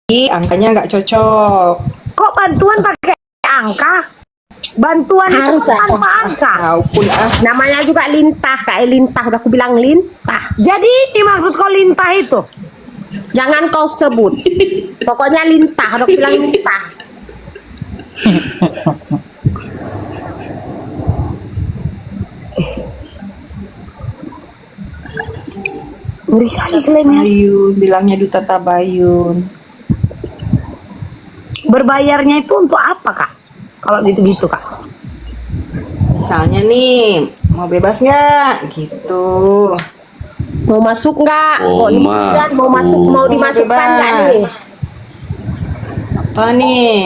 angkanya nggak cocok. Kok bantuan pakai angka? Bantuan itu tanpa angka. Ampun ah. Namanya juga lintah, kayak lintah. Udah aku bilang lintah. Jadi ini maksud kau lintah itu? Jangan kau sebut. Pokoknya lintah, udah aku bilang lintah. Ngeri kali klaimnya. Tabayun, bilangnya Duta Tabayun. Berbayarnya itu untuk apa, Kak? Kalau gitu-gitu, Kak. Misalnya nih, mau bebas nggak? Gitu. Mau masuk nggak? Oh, Kok Ma. kan mau masuk, mau dimasukkan nggak nih? Apa nih?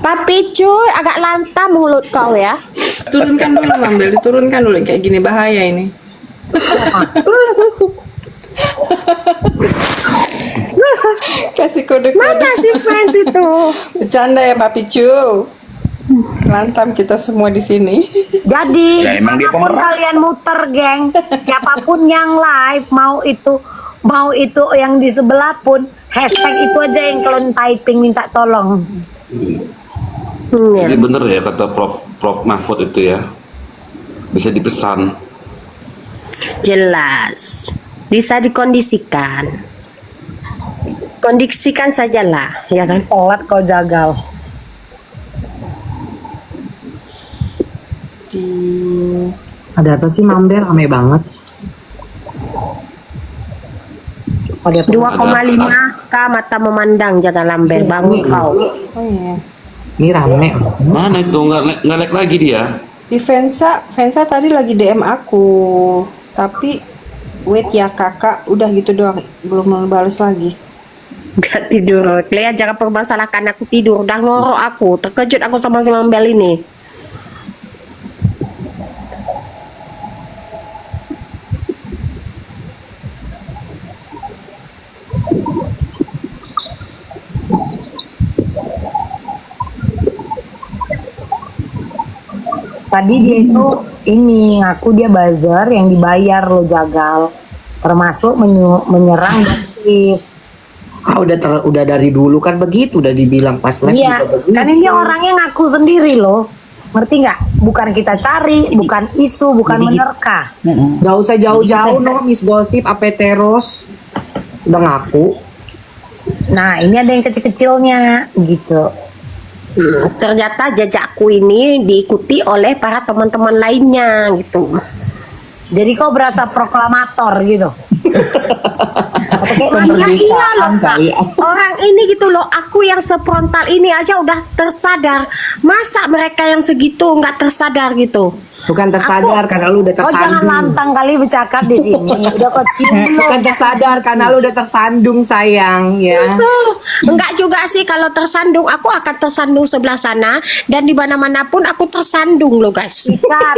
Papi cuy, agak lantang mulut kau ya. Turunkan dulu, Mambel. Diturunkan dulu. Kayak gini bahaya ini. Kasih kode-kode. Mana sih fans itu? Bercanda ya, Papi Cu. Lantam kita semua di sini. Jadi, Ya, emang dia dimanapun pemeras. kalian muter, geng, siapapun yang live, mau itu yang di sebelah pun, hashtag itu aja yang kalian typing minta tolong. Jadi bener ya kata Prof Mahfud itu ya. Bisa dipesan. Jelas. Bisa dikondisikan. Kondisikan sajalah, ya kan? Telat kau jagal. Ada apa sih Mamber? Rame banget. 2,5K mata memandang, jangan lamber, bangun kau. Oh iya. Ini rame. Mana itu nggak lag lagi dia? Di Vensa tadi lagi DM aku. Tapi wait ya kakak, udah gitu doang. Belum balas lagi. Gak tidur. Lihat jangan permasalahkan aku tidur. Udah ngorok aku. Terkejut aku sama si Mambel ini. Tadi dia itu ini ngaku dia buzzer yang dibayar lo jagal, termasuk menyerang Steve. Ah, udah dari dulu kan begitu, udah dibilang pas live Iya, juga begitu. kan ini orangnya ngaku sendiri loh, ngerti nggak? Bukan kita cari, bukan isu, bukan menerka. Gak usah jauh-jauh no, Miss Gosip, apa terus udah ngaku. Nah ini ada yang kecil-kecilnya gitu. Ternyata jejakku ini diikuti oleh para teman-teman lainnya gitu. Jadi kau berasa proklamator gitu. Ya iya loh Kak. kali. Orang ini gitu loh, aku yang sefrontal ini aja udah tersadar. Masa mereka yang segitu nggak tersadar gitu? Bukan tersadar karena lu udah Kau jangan tersandung. lantang kali bercakap di sini. Udah kau cium belum? Bukan tersadar karena lu udah tersandung sayang ya. Enggak juga sih, kalau tersandung aku akan tersandung sebelah sana, dan di mana-mana pun aku tersandung loh guys. Cat.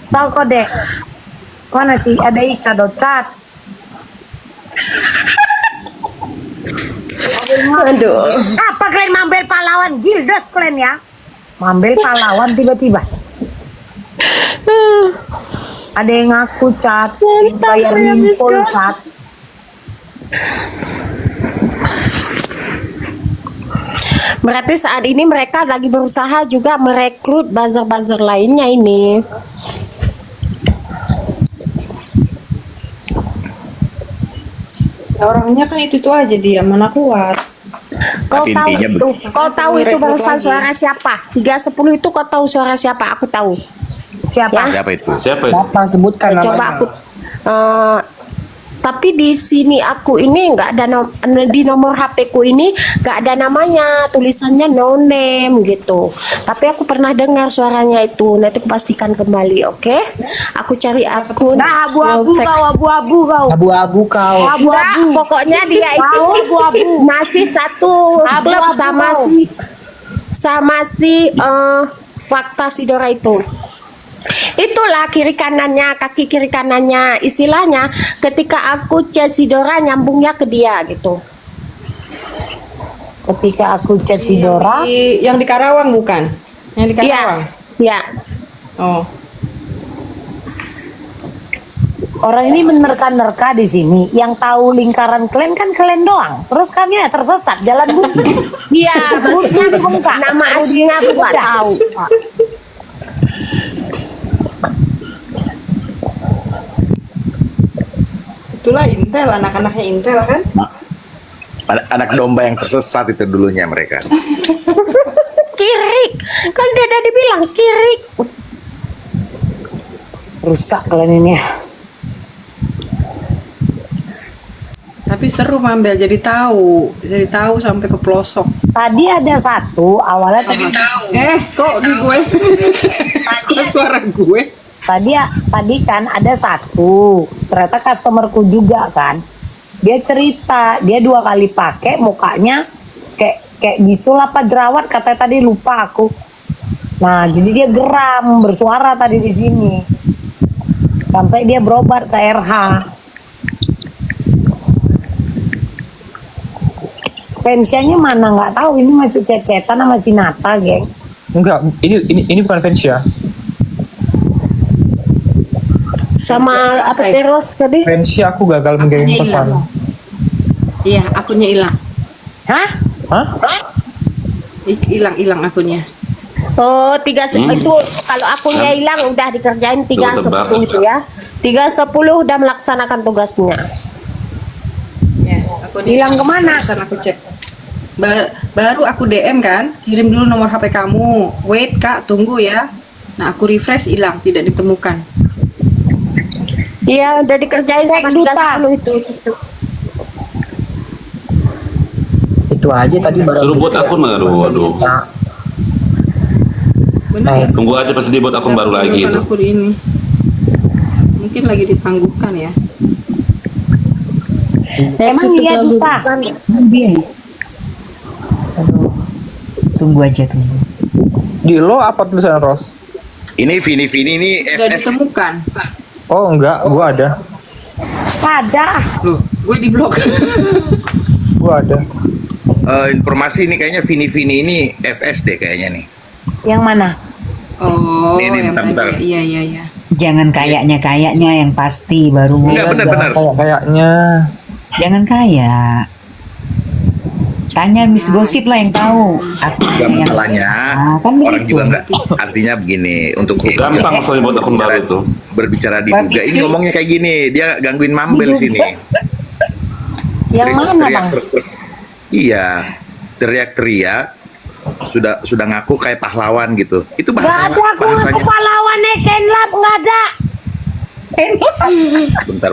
Tahu kau dek? Mana sih ada Ica docat? Aduh. Apa kalian Mambel pahlawan Gildas kalian ya? Mambel pahlawan tiba-tiba. Ada yang ngaku cat, bayar nimpol cat. Berarti saat ini mereka lagi berusaha juga merekrut buzzer-buzzer lainnya ini. Orangnya kan itu aja dia, mana kuat. Kau Tapi tahu intinya itu, kau tahu itu merekrut barusan lagi. suara siapa? 310 itu kau tahu suara siapa? Aku tahu. Siapa? Ya. Siapa itu? Siapa itu? Apa sebutkan Coba namanya. aku. Tapi di sini aku ini nggak ada di nomor HP ku ini nggak ada namanya, tulisannya no name gitu. Tapi aku pernah dengar suaranya itu. Nanti aku pastikan kembali, oke? Aku cari akun. Nah, abu-abu fake. kau, abu-abu kau. Abu-abu kau. Nggak, Abu-abu. pokoknya dia itu Abu-abu. masih satu klub Abu-abu sama kau. si Fakta Sidora itu. Itulah kiri kanannya, kaki kiri kanannya, istilahnya ketika aku chat Sidora nyambungnya ke dia gitu. Ketika aku chat si Dora, Yang di Karawang bukan? Yang di Karawang. Iya. Oh. Orang ini menerka-nerka di sini. Yang tahu lingkaran kalian kan kalian doang. Terus kami ya tersesat jalan buntu. Iya, Sebutnya buka. nama aslinya aku nggak tahu. Itulah Intel, anak-anaknya Intel kan. Anak domba yang tersesat itu dulunya mereka. Kirik, kan dia tadi bilang kirik. Rusak kalian ini. Tapi seru Mambel, jadi tahu sampai ke pelosok. Tadi ada satu awalnya Kok di gue? Kok suara gue? tadi kan ada satu ternyata customerku juga kan, dia cerita dia 2 kali pakai mukanya kayak bisul apa jerawat katanya tadi, lupa aku. Nah jadi dia geram bersuara tadi di sini sampai dia berobat ke RH. Fansnya mana nggak tahu, ini masih cecetan sama si Nata, geng. Enggak, ini bukan fans ya. Sama apa terus tadi? Fansnya aku gagal mengirim pesan. Iya, akunnya hilang. Hah? Hah? Hilang akunnya. Oh, itu kalau akunnya hilang udah dikerjain 3.10 itu ya. 3.10 udah melaksanakan tugasnya. Ya, akunnya Hilang kemana? Barusan aku cek. Baru aku DM kan, kirim dulu nomor HP kamu. Wait Kak, tunggu ya. Nah, aku refresh hilang, tidak ditemukan. Iya, udah dikerjain Cek sama duta. 3.10 itu. Itu aja tadi baru. Suruh buat akun baru, waduh. Nah, Benar. Tunggu aja pasti dia buat akun baru lagi Bukan itu. akun ini. Mungkin lagi ditangguhkan ya. Emang iya duta. Tunggu aja tunggu. Di lo apa tulisan Ros? Ini Vini ini Sudah FS. ditemukan. Oh enggak, gua ada. Ada. Loh, gue di blok. Gua ada. Informasi ini kayaknya Vini ini FS deh kayaknya nih. Yang mana? Oh, Ini, yang bentar. tadi. Iya. Jangan kayaknya yang pasti baru. Enggak benar. Kayaknya. Jangan kayak. Tanya Miss Gosip lah yang tahu. Aku Enggak masalahnya. kan Orang begitu. juga enggak artinya begini untuk Gampang soalnya buat akun baru itu. berbicara di juga ini ngomongnya kayak gini, dia gangguin Mambel sini. Yang mana bang? Iya, teriak-teriak sudah ngaku kayak pahlawan gitu. Itu Gak ada aku ngaku bahasanya. pahlawan Kenlap, gak ada. Bentar.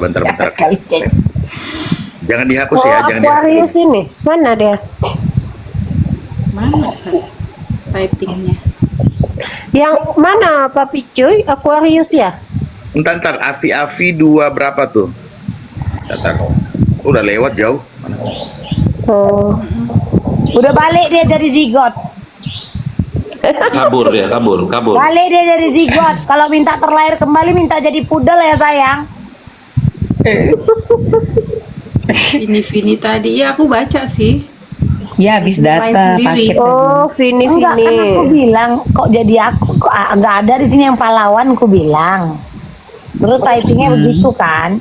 Jangan dihapus Oh, ya, jangan dihapus. Aquarius ini. Mana dia? Mana Kak? Typingnya? Yang mana Papi Cuy? Aquarius ya? Ntar, Avi 2 berapa tuh? Ntar. Udah lewat jauh. Mana? Oh. Udah balik dia jadi zigot. Kabur dia, kabur. Balik dia jadi zigot. Kalau minta terlahir kembali minta jadi pudel ya sayang. Ini Vini tadi. Ya, aku baca sih. Ya habis Lain data sendiri. paket. Oh, Vini. Enggak, kan aku bilang kok jadi aku kok nggak ada di sini yang pahlawan, aku bilang. Terus typingnya begitu kan.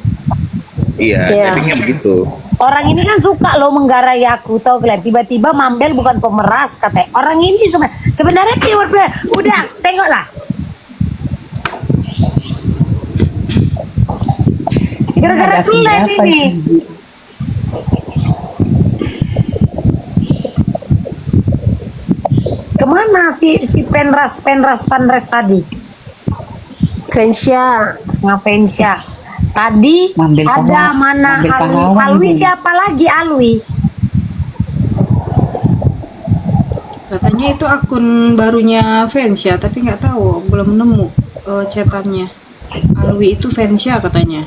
Iya, Iya. jadinya begitu. Orang ini kan suka loh menggarai aku, tau kalian. Tiba-tiba Mambel bukan pemeras katanya. Orang ini sebenarnya pure. Udah, tengoklah. Gara-gara Ada kalian apa ini. Kemana si penras tadi? Fensya. Ngafensya. Tadi Mambel ada pahlawan. mana Mambel Alwi? pahlawan Alwi ini. siapa lagi Alwi? Katanya itu akun barunya Fansya, tapi nggak tahu, belum nemu chatannya. Alwi itu Fansya katanya.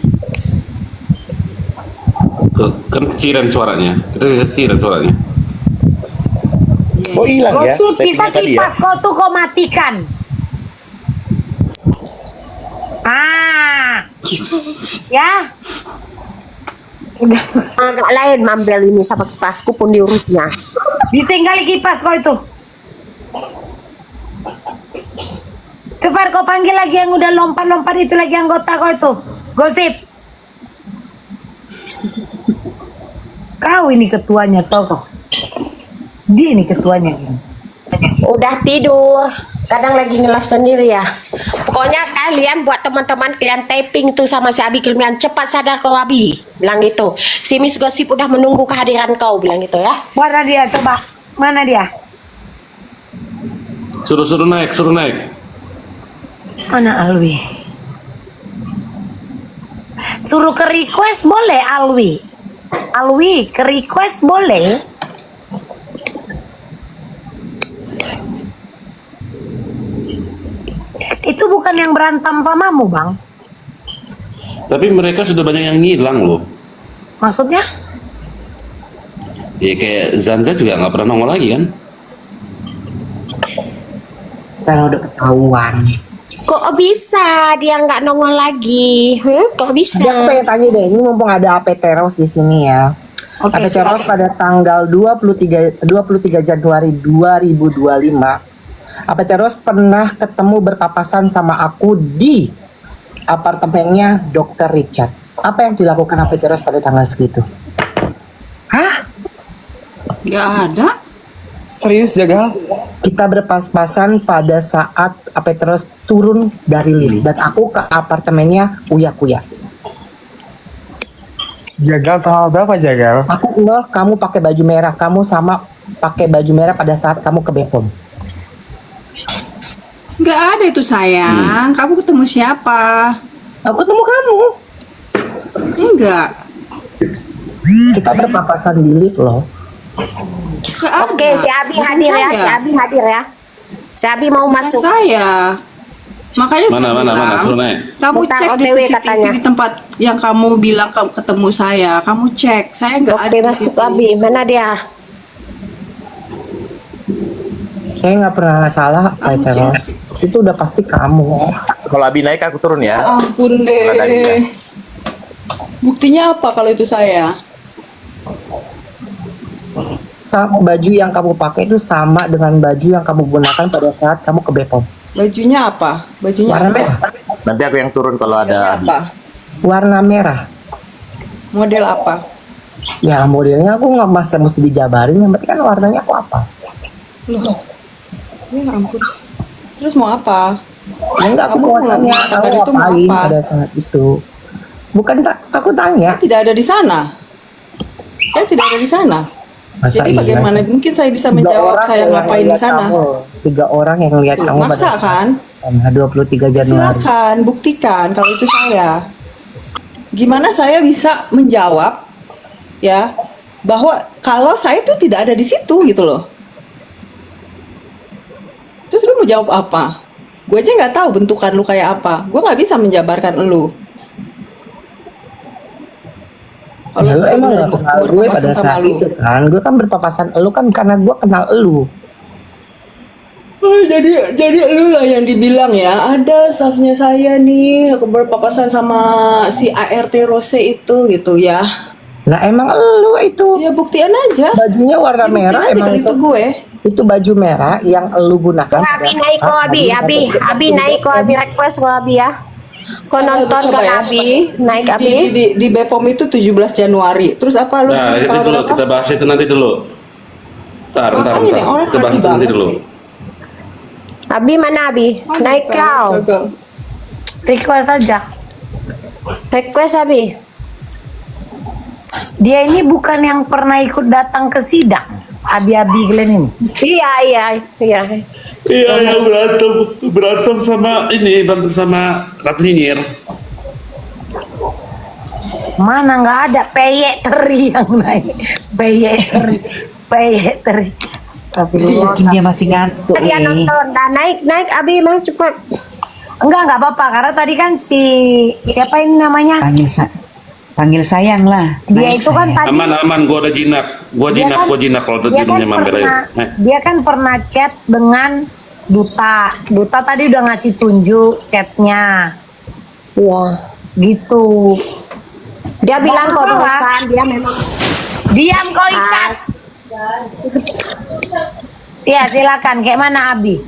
Kan kecilan suaranya. Kita bisa kecilan suaranya. Oh hilang ya? Gosip bisa Typingnya tadi ya? kipas kau tuh kau matikan. Ya. Udah. Agak lain Mambel ini sama kipasku pun diurusnya. Bising kali kipas kau itu. Cepat kau panggil lagi yang udah lompat-lompat itu lagi anggota kau itu. Gosip. Kau ini ketuanya toh. Dia ini ketuanya. Udah tidur. Kadang lagi ngelaf sendiri ya. Pokoknya kalian buat teman-teman kalian taping tuh sama si Abi kalian cepat sadar kau Abi. Bilang gitu. Si Miss Gosip udah menunggu kehadiran kau bilang gitu ya. Mana dia coba? Mana dia? Suruh naik, suruh naik. Mana Alwi? Suruh ke request boleh Alwi? Alwi ke request boleh? Itu bukan yang berantem samamu bang? Tapi mereka sudah banyak yang ngilang loh. Maksudnya? Ya kayak Zanza juga nggak pernah nongol lagi kan? Kalau udah ketahuan. Kok bisa dia nggak nongol lagi? Kok bisa? Jadi aku pengen tanya deh, ini mumpung ada AP Teros di sini ya. Oke, AP Teros pada tanggal 23 Januari 2025. AP Teros pernah ketemu berpapasan sama aku di apartemennya Dr. Richard. Apa yang dilakukan AP Teros pada tanggal segitu? Hah? Nggak ada. Serius Jagal? Kita berpas-pasan pada saat AP Teros turun dari lift dan aku ke apartemennya Uya Kuya. Jagal tanggal berapa Jagal? Aku kamu pakai baju merah, kamu sama pakai baju merah pada saat kamu ke Bepom. Nggak ada itu sayang. Kamu ketemu siapa? Aku ketemu kamu. Enggak. Kita berpapasan di lift loh. Nggak ada. Oke, si Abi Bukan hadir ya, saya. si Abi hadir ya. Si Abi mau Bukan masuk. saya. Makanya Mana, saya mana, bilang, suruh naik. kamu Mutar cek di OTW CCTV katanya. di tempat yang kamu bilang kamu ketemu saya. Kamu cek. Saya nggak ada Oke, di masuk situ. Abi. Mana dia? Saya nggak pernah salah, Pak Teros. Itu udah pasti kamu. Kalau Abi naik aku turun ya. Ampun Mana dia? deh. Buktinya apa kalau itu saya? Baju yang kamu pakai itu sama dengan baju yang kamu gunakan pada saat kamu ke Bepom. Bajunya apa? Bajunya Warna apa? merah. Nanti aku yang turun kalau Bajunya ada Abi. apa? Warna merah. Model apa? Ya modelnya aku nggak mesti dijabarin, yang penting kan warnanya aku apa? Loh. Ya ampun. Terus mau apa? Ya enggak, aku Kamu mau nggak tanya mengatakan kamu itu mau ngapain apa? pada saat itu. Bukan aku tanya. Tidak ada di sana. Saya tidak ada di sana. Masa Jadi iya? bagaimana mungkin saya bisa 3 menjawab orang saya yang ngapain di lihat sana? kamu. 3 orang yang lihat Tuh, kamu pada maksa kan? tanggal 23 Januari. Silakan buktikan kalau itu saya. Gimana saya bisa menjawab ya bahwa kalau saya itu tidak ada di situ gitu loh. Terus lu mau jawab apa? Gue aja nggak tahu bentukan lu kayak apa. Gue nggak bisa menjabarkan lu. Ya, lu emang bener gak kenal gue berpapasan pada sama saat lu. itu kan. Gue kan berpapasan elu kan karena gue kenal elu. Oh, jadi lu lah yang dibilang ya, ada staffnya saya nih aku berpapasan sama si ART Rose itu gitu ya. Lah emang elu itu. Ya buktian aja. Bajunya warna Ya, buktiin merah aja emang kalau itu. itu gue. Itu baju merah yang elu gunakan. pada Abi naik kok saat Abi, kamu ke Abi Bepom. naik kok Abi request kok Abi ya. Kau nonton Coba kan ya. Abi, naik Di, Abi. di Bepom itu 17 Januari. Terus apa lu Nah, itu tanggal dulu berapa? kita bahas itu nanti dulu. Ntar, Makanya nih, orang kita bahas ngerti itu nanti banget dulu. sih. Abi mana Abi? Naik kau. Gagal. Request saja. Request Abi. Dia ini bukan yang pernah ikut datang ke sidang. Abi-abi kalian ini. Iya. Iya, yang berantem sama Ratu Nyinyir. Mana nggak ada peyek teri yang naik. Peyek teri. Astagfirullah. Mungkin dia masih ngantuk Dia nih. nonton. Dah naik Abi emang cepet. Enggak apa-apa karena tadi kan siapa ini namanya? Panggil sayang lah. Dia Naik itu kan sayang. tadi Aman, gua ada jinak. Gua dia jinak kalau dia tidurnya mampir ayo. dia kan pernah chat dengan Duta. Duta tadi udah ngasih tunjuk chatnya. Wah. Gitu. Dia bilang kok apa-apa. bosan, dia memang Diam kau Icat. Iya silakan. Kayak mana Abi?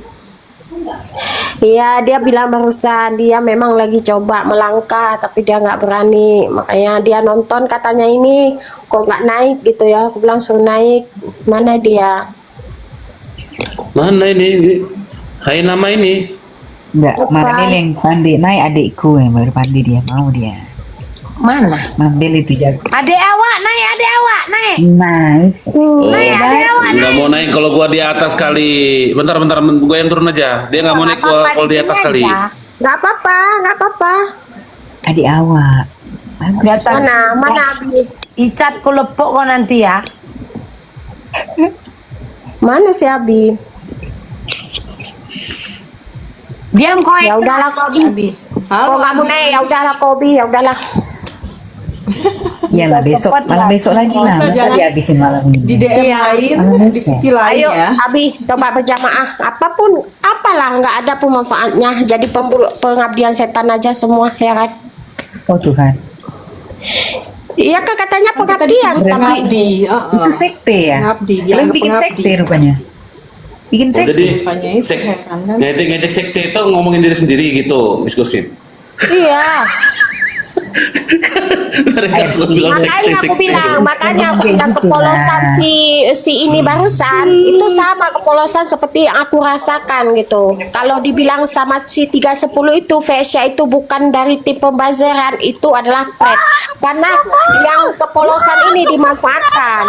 Iya, dia bilang barusan dia memang lagi coba melangkah tapi dia nggak berani. Makanya dia nonton katanya ini kok nggak naik gitu ya. Aku bilang suruh naik. Mana dia? Mana ini? Hai nama ini. Enggak, Bukan. Mambel yang pandai. Naik adikku yang baru pandai dia. Mau dia. Mana? Mambel itu jago. Adek awak naik, Naik. Oh, awak nggak mau naik kalau gua di atas kali. Bentar, gua yang turun aja. Dia nggak mau naik kalau di atas kali. Nggak apa-apa, nggak apa-apa. Adik awak. Datang. Mana Abi? Icat ku lepuk kau nanti ya. Mana si Abi? Diam kau. Ya udahlah Kobi. Kok nggak mau naik? Ya udahlah Kobi, ya udahlah. Ya lah besok, malam besok lagi lah. Masa Masa jangan dihabisin malam ini. Di DM lain, di VT lain Ayo, ya. Abi, coba berjamaah. Apapun, apalah, nggak ada pun manfaatnya. Jadi pengabdian setan aja semua, ya kan? Oh Tuhan. Iya kan katanya pengabdian. Pengabdi, Itu sekte ya? Pengabdi, Kalian dianggap bikin pengabdi. sekte rupanya. Bikin Oh, sekte. jadi Rupanya itu heran kan? ngecek sekte itu ngomongin diri sendiri gitu, Miss Gosip. Iya. Mereka suka bilang Makanya aku sekte. bilang, makanya aku Kayak bilang gitu kepolosan lah. si ini barusan itu sama kepolosan seperti yang aku rasakan gitu. Kalau dibilang sama si 310 itu Vesya itu bukan dari tim pembazaran, itu adalah prank. Karena yang kepolosan ini dimanfaatkan.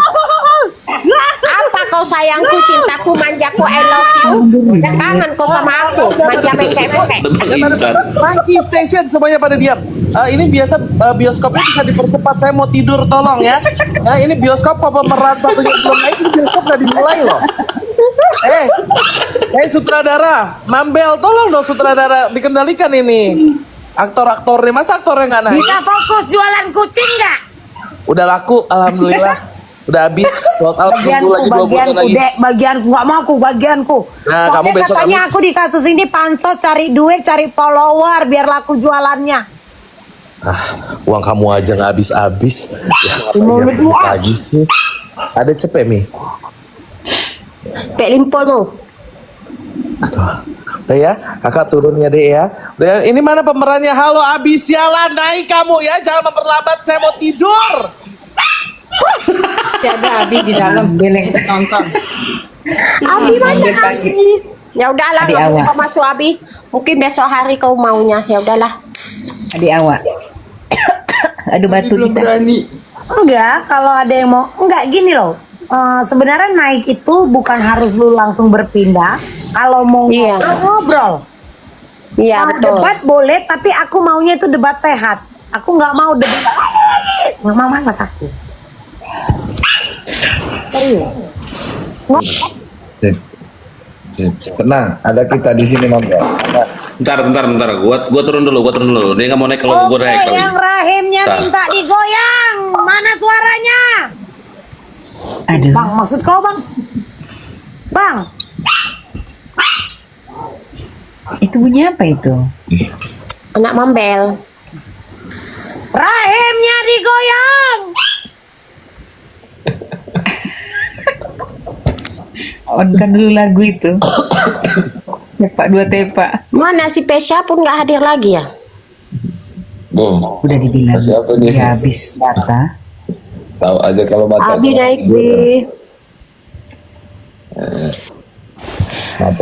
Apa kau sayangku, cintaku, manjaku, I love you? Dan kangen kau sama aku, manja bengkek-bengkek. Bang Ican. Monkey Station semuanya pada diam. Ini biasa bioskopnya bisa dipercepat. Saya mau tidur, tolong ya. Nah, ini bioskop kalau pemeran satunya belum naik, ini bioskop udah dimulai loh. Sutradara, Mambel, tolong dong sutradara dikendalikan ini. Aktor-aktornya, masa aktornya nggak naik? Bisa fokus jualan kucing nggak? Udah laku, alhamdulillah. Udah habis, sold out, Bagianku, nunggu lagi 2 bulan bagianku, lagi. dek, bagianku nggak mau aku, bagianku. Nah, kamu Soalnya besok katanya kamu- aku di kasus ini pansos cari duit, cari follower biar laku jualannya. Uang kamu aja nggak habis-habis. Ya, Mulutmu, ah. lagi sih. Ada cepet nih. Pek limpol mau. Udah ya, kakak turun ya deh ya. Udah ya, ini mana pemerannya? Halo Abi, sialan, naik kamu ya, jangan memperlambat, saya mau tidur. Ada Abi di dalam Beleng. nonton. Abi mana Abi? Ya udahlah, Adik nggak awak. mau masuk Abi. Mungkin besok hari kau maunya. Ya udahlah. Adik awak. Aduh batu Belum kita. berani. Enggak, kalau ada yang mau, enggak gini loh. Sebenarnya naik itu bukan harus lu langsung berpindah. Kalau mau Iya. ngobrol. Iya betul. Debat boleh, tapi aku maunya itu debat sehat. Aku nggak mau debat. Nggak mau malas aku. Sip. Sip. Tenang, ada kita di sini Mambel. Bentar. Gua turun dulu. Dia nggak mau naik kalau gua Oke, naik kali. yang rahimnya Bentar. minta digoyang. Mana suaranya? Aduh. Bang, maksud kau bang? Bang, Itu bunyi apa itu? Anak Mambel. rahimnya digoyang. On kan dulu lagu itu. Tepak dua tepak. Mana si Pesha pun nggak hadir lagi ya? Boom. Udah dibilang. Masih apa nih? Dia habis data. Tahu aja kalau mata. Abi naik di.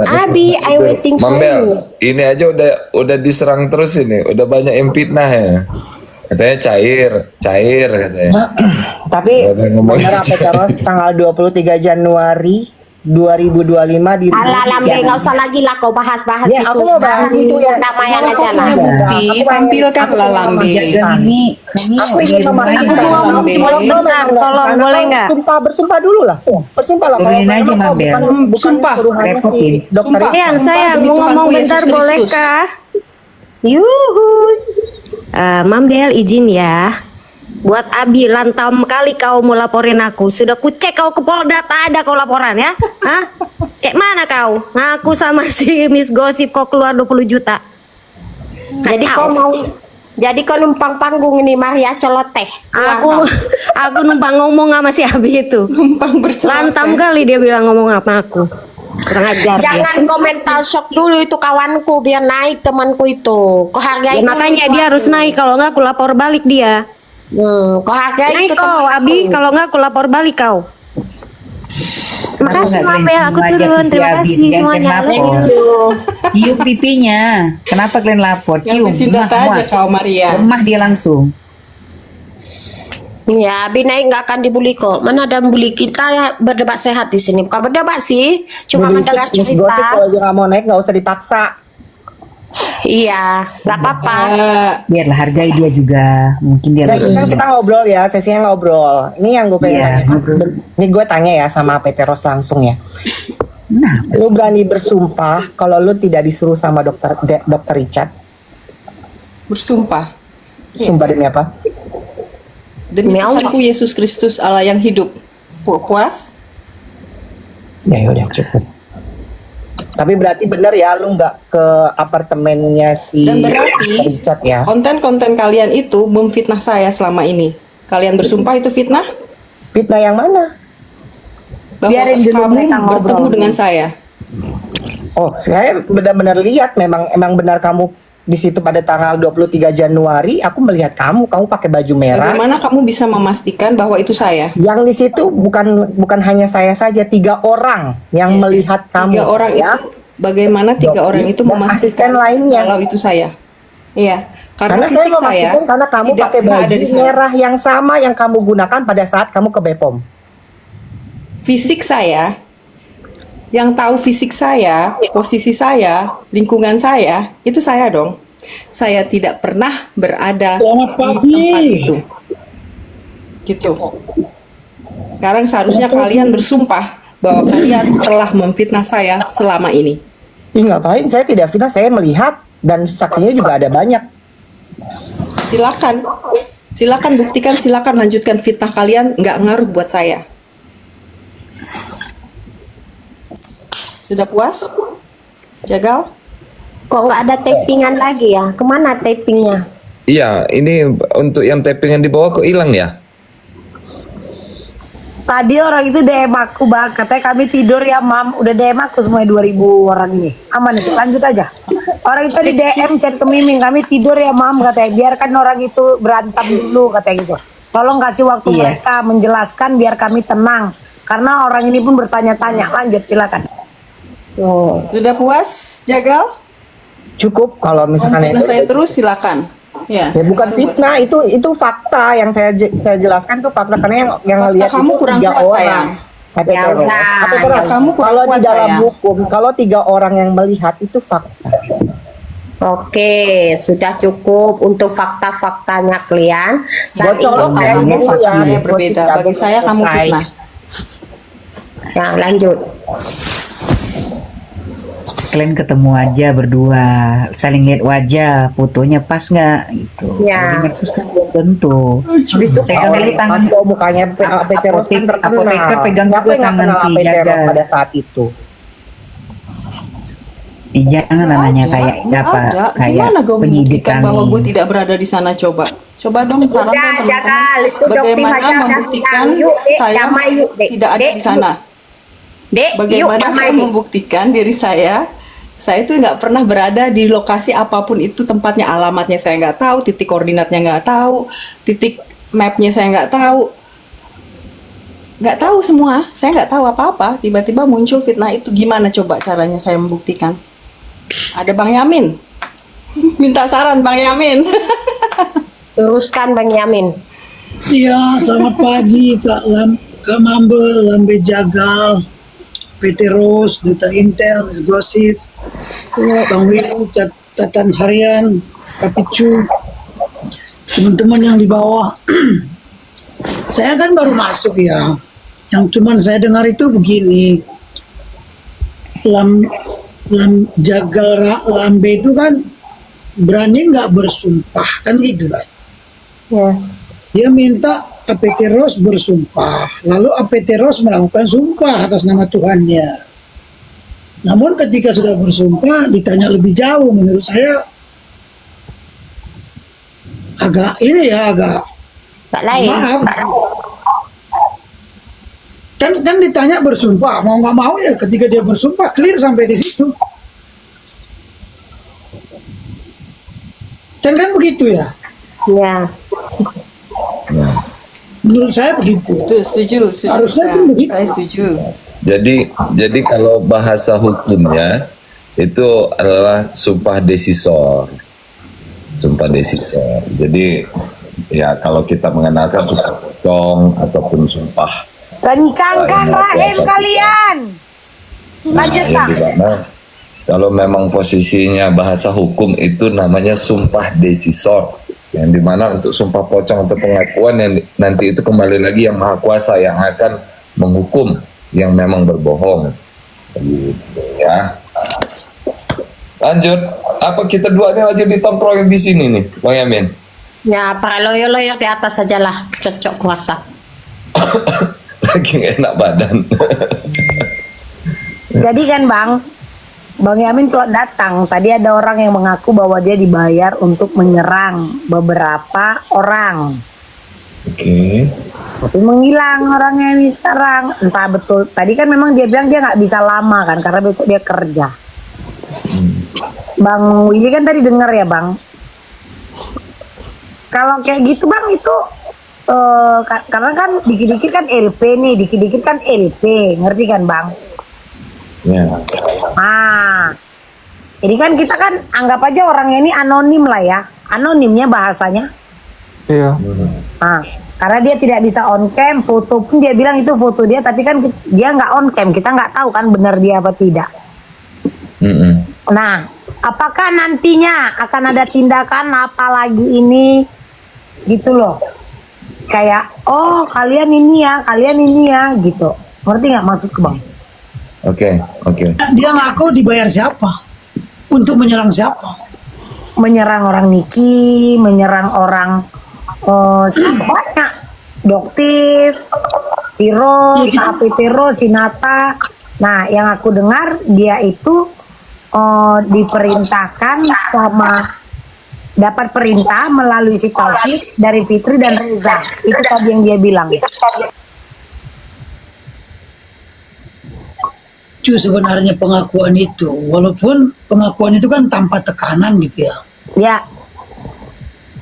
Abi, I waiting for you. Mambel, ini aja udah diserang terus ini. Udah banyak yang fitnah ya. Katanya cair katanya. Tapi Ada yang ngomong bener apa terus tanggal 23 Januari 2025 di Alah, Lambe, nggak usah lagi lah kau bahas-bahas Ya, itu. aku mau bahas Sekarang itu ya. perdamaian Kalau aja kau lah. punya bukti, tampilkanlah Lambe. Jaga ini kami Aku di ingin rumah memastikan aja. kalau Lambe. cuma Sebentar, tolong, boleh nggak? Bersumpah dulu lah. Bersumpah lah. Turunin Kalau aja, memang kau Mambel. bukan Sumpah. suruhannya si Repotin. dokter Sumpah. itu. Yang saya Demi mau Tuhanku ngomong Yesus bentar Kristus. boleh kah? Yuhu. Mambel izin ya. Buat Abi lantam kali kau mau laporin aku. Sudah kucek kau ke Polda tak ada kau laporan ya? Hah? Kayak mana kau? Ngaku sama si Miss Gosip kau keluar 20 juta. Jadi Kacau. kau mau jadi kau numpang panggung ini Maria celoteh. Aku numpang ngomong sama si Abi itu. Numpang berceloteh. Lantam kali dia bilang ngomong sama aku. Kurang ajar dia. Jangan komentar shock dulu itu kawanku biar naik temanku itu. Kau hargai Ya, makanya dia harus naik, kalau enggak aku lapor balik dia. Kau hargai Naik itu kau, temanku. Abi, kalau enggak aku lapor balik kau. Makasih Kenapa Mam nggak Bel, aku kalian cium aja turun. pipi Terima Abi, kasih biar semuanya. kalian Love lapor. you. Cium pipinya. Kenapa kalian lapor? Cium. Ngabisin data Muah, aja muah. kau Maria. Lemah dia langsung. Ya, Abi naik nggak akan dibully kok. Mana ada yang bully kita ya, berdebat sehat di sini. Bukan berdebat sih, cuma mendengar Miss Gosip cerita. kalau dia nggak mau naik nggak usah dipaksa. Iya, nggak apa-apa. Biarlah hargai dia juga. Mungkin dia Nah, lebih. ini kan kita ngobrol ya, sesinya ngobrol. Ini yang gue pengen Iya, tanya. ngobrol. Ini gue tanya ya sama Peteros langsung ya. Nah, Lu berani bersumpah kalau lu tidak disuruh sama dokter Richard? Bersumpah. Sumpah demi apa? Demi Tuhanku Yesus Kristus Allah yang hidup. Puas? Ya udah cukup. Tapi berarti bener ya lu nggak ke apartemennya si Dan berarti Dr. Richard ya? konten-konten kalian itu memfitnah saya selama ini. Kalian bersumpah itu fitnah? Fitnah yang mana? Bahwa Biarin dulu kamu mereka ngobrol. bertemu dengan saya. Oh, saya benar-benar lihat emang benar kamu di situ pada tanggal 23 Januari aku melihat kamu pakai baju merah. Bagaimana kamu bisa memastikan bahwa itu saya? Yang di situ bukan hanya saya saja, 3 orang yang melihat kamu. 3 orang ya. itu bagaimana 3 Dokter orang itu dan memastikan asisten lainnya. kalau itu saya? Iya, Karena saya fisik memastikan karena kamu tidak pakai pernah baju ada di sana. merah yang sama yang kamu gunakan pada saat kamu ke Bepom. Fisik saya, yang tahu fisik saya, posisi saya, lingkungan saya, itu saya dong. Saya tidak pernah berada di tempat itu. Gitu. Sekarang seharusnya kalian bersumpah bahwa kalian telah memfitnah saya selama ini. Ih, ngapain? Saya tidak fitnah, saya melihat dan saksinya juga ada banyak. Silakan. Silakan buktikan, silakan lanjutkan fitnah kalian, nggak ngaruh buat saya. Sudah puas? Jagal? Kok nggak ada tapingan lagi ya? Kemana tapingnya? Iya, ini untuk yang tappingan di bawah kok hilang ya? Tadi orang itu DM aku bang, katanya kami tidur ya mam, udah DM aku semua 2000 orang ini. Aman itu, lanjut aja. Orang itu di DM chat ke Mimin, kami tidur ya mam katanya, biarkan orang itu berantem dulu katanya gitu. Tolong kasih waktu mereka menjelaskan biar kami tenang, karena orang ini pun bertanya-tanya. Lanjut silakan. Sudah puas, Jagal? Cukup kalau misalkan Fitnah saya terus, silakan. Ya. Ya bukan fitnah, itu fakta yang saya jelaskan tuh fakta karena yang Fakta lihat kamu itu kurang 3 kuat, orang. sayang. Tapi Ya terus, udah, tapi terus, ya kamu kurang kalau di kuat, dalam sayang. hukum kalau 3 orang yang melihat itu fakta. Oke, sudah cukup untuk fakta-faktanya kalian. Saat ini Bocolok kayak kamu gitu ya. Saya berbeda. Bagi saya kamu Selesai. fitnah. ya lanjut. kalian ketemu aja berdua, saling lihat wajah, fotonya pas nggak? Gitu. Ya. Kalau di medsos kan belum tentu. Habis itu Pegang dulu tangan. Pas kok mukanya Peteros kan terkenal. Apoteker pegang Siapa juga yang nggak tangan kenal si Peteros Jagal. pada saat itu? Jangan nanya kayak Nggak apa, ada. kayak Gimana gue penyidik membuktikan bahwa gue kami. tidak berada di sana? Coba dong sarankan Udah, teman-teman. Jagal, itu dokter Bagaimana aja udah membuktikan bilang, yuk, Dek, saya damai yuk, Dek. tidak ada Dek, di sana? Dek, yuk Bagaimana damai saya nih. membuktikan diri saya itu nggak pernah berada di lokasi apapun itu, tempatnya, alamatnya saya nggak tahu, titik koordinatnya nggak tahu, titik mapnya saya nggak tahu semua, saya nggak tahu apa-apa. Tiba-tiba muncul fitnah itu, gimana coba caranya saya membuktikan? Ada Bang Yamin, minta saran Bang Yamin. Teruskan Bang Yamin. Iya, selamat pagi Kak Mambel, Lambe Jagal, Peteros, Duta Intel, Miss Gosip, Bang Willy, catatan harian, Kak Picu, teman-teman yang di bawah. Saya kan baru masuk ya. Yang cuman saya dengar itu begini. Jagal Lambe itu kan berani nggak bersumpah kan gitu kan. Ya. Dia minta Apeteros bersumpah, lalu Apeteros melakukan sumpah atas nama Tuhannya. Namun ketika sudah bersumpah, ditanya lebih jauh, menurut saya agak Gak lain. maaf, Kan ditanya bersumpah, mau nggak mau ya ketika dia bersumpah clear sampai di situ. Kan begitu ya. Ya. Menurut saya begitu. Betul, setuju. Harusnya kan begitu. Saya setuju. Jadi kalau bahasa hukumnya itu adalah sumpah desisor. Sumpah desisor. Jadi ya kalau kita mengenalkan sumpah pocong ataupun sumpah Kencangkan rahim kalian. Lanjut yang Bang. dimana kalau memang posisinya bahasa hukum itu namanya sumpah desisor, yang dimana untuk sumpah pocong atau pengakuan yang nanti itu kembali lagi yang maha kuasa yang akan menghukum yang memang berbohong, gitu ya. Lanjut, apa kita dua ini aja ditongkrongin di sini nih, Bang Yamin? Ya, para loyo-loyo di atas sajalah, cocok kuasa. Lagi nggak enak badan. Jadi kan Bang Yamin kalau datang, tadi ada orang yang mengaku bahwa dia dibayar untuk menyerang beberapa orang. Oke. Tapi menghilang orangnya ini sekarang. Entah betul. Tadi kan memang dia bilang dia nggak bisa lama kan, karena besok dia kerja. Bang Willy kan tadi dengar ya Bang. Kalau kayak gitu Bang itu karena kan dikit-dikit kan LP nih, dikit-dikit kan LP, ngerti kan Bang? Ya. Ah, ini kan kita kan anggap aja orangnya ini anonim lah ya, anonimnya bahasanya. Iya. Ah, karena dia tidak bisa on cam, foto pun dia bilang itu foto dia, tapi kan dia nggak on cam, kita nggak tahu kan benar dia apa tidak. Nah, apakah nantinya akan ada tindakan apa lagi ini, gitu loh? Kayak, oh kalian ini ya, gitu. Ngerti nggak maksudku Bang? Oke. Dia ngaku dibayar siapa? Untuk menyerang siapa? Menyerang orang Niki, menyerang orang siapa banyak, Doktif, Tiro, HP Tiro, Sinata. Nah, yang aku dengar dia itu diperintahkan sama dapat perintah melalui si Taufik dari Fitri dan Reza. Itu tadi yang dia bilang. Sebenarnya pengakuan itu, walaupun pengakuan itu kan tanpa tekanan gitu ya. Ya.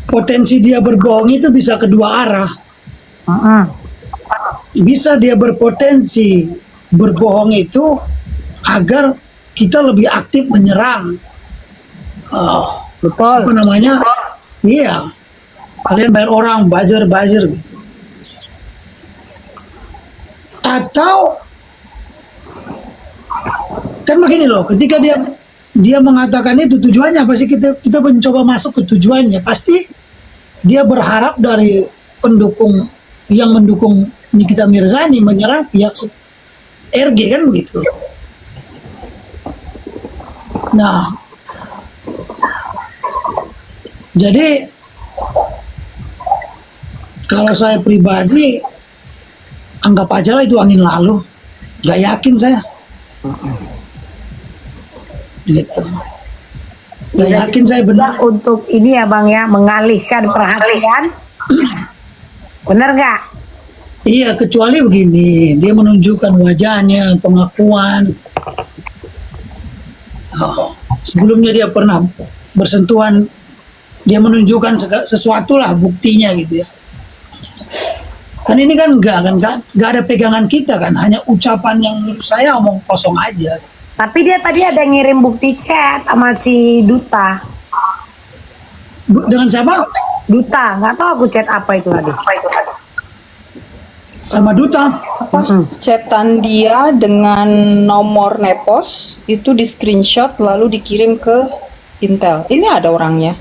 Potensi dia berbohong itu bisa kedua arah. Bisa dia berpotensi berbohong itu agar kita lebih aktif menyerang. Betul. Apa namanya? Iya. Kalian bayar orang buzzer gitu. Atau kan begini loh, ketika dia mengatakan itu tujuannya apa sih, kita mencoba masuk ke tujuannya, pasti dia berharap dari pendukung yang mendukung Nikita Mirzani menyerang pihak RG kan begitu. Nah, jadi kalau saya pribadi anggap aja lah itu angin lalu, nggak yakin saya. Gitu. Nggak yakin saya benar. Untuk ini ya Bang ya, mengalihkan perhatian. Benar nggak? Iya, kecuali begini, dia menunjukkan wajahnya, pengakuan. Sebelumnya dia pernah bersentuhan, dia menunjukkan sesuatu lah buktinya gitu ya. Kan ini kan enggak ada pegangan kita kan, hanya ucapan yang menurut saya omong kosong aja. Tapi dia tadi ada ngirim bukti chat sama si Duta. Dengan siapa? Duta, nggak tahu aku chat apa itu tadi. Sama Duta. Chatan dia dengan nomor nepos itu di screenshot lalu dikirim ke Intel. Ini ada orangnya.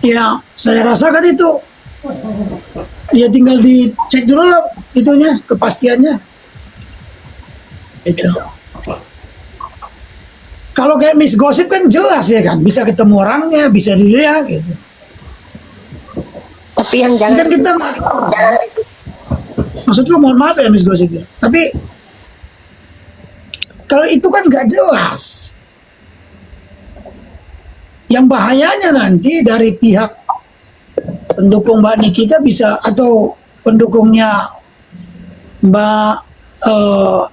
Ya, saya rasakan itu. Ya tinggal dicek dulu lah itunya, kepastiannya. Itu. Kalau kayak Miss Gossip kan jelas ya kan, bisa ketemu orangnya, bisa dilihat gitu. Tapi yang jangan Kan kita maksudku mohon maaf ya Miss Gossip ya. Tapi kalau itu kan nggak jelas. Yang bahayanya nanti dari pihak pendukung Mbak Nikita bisa atau pendukungnya Mbak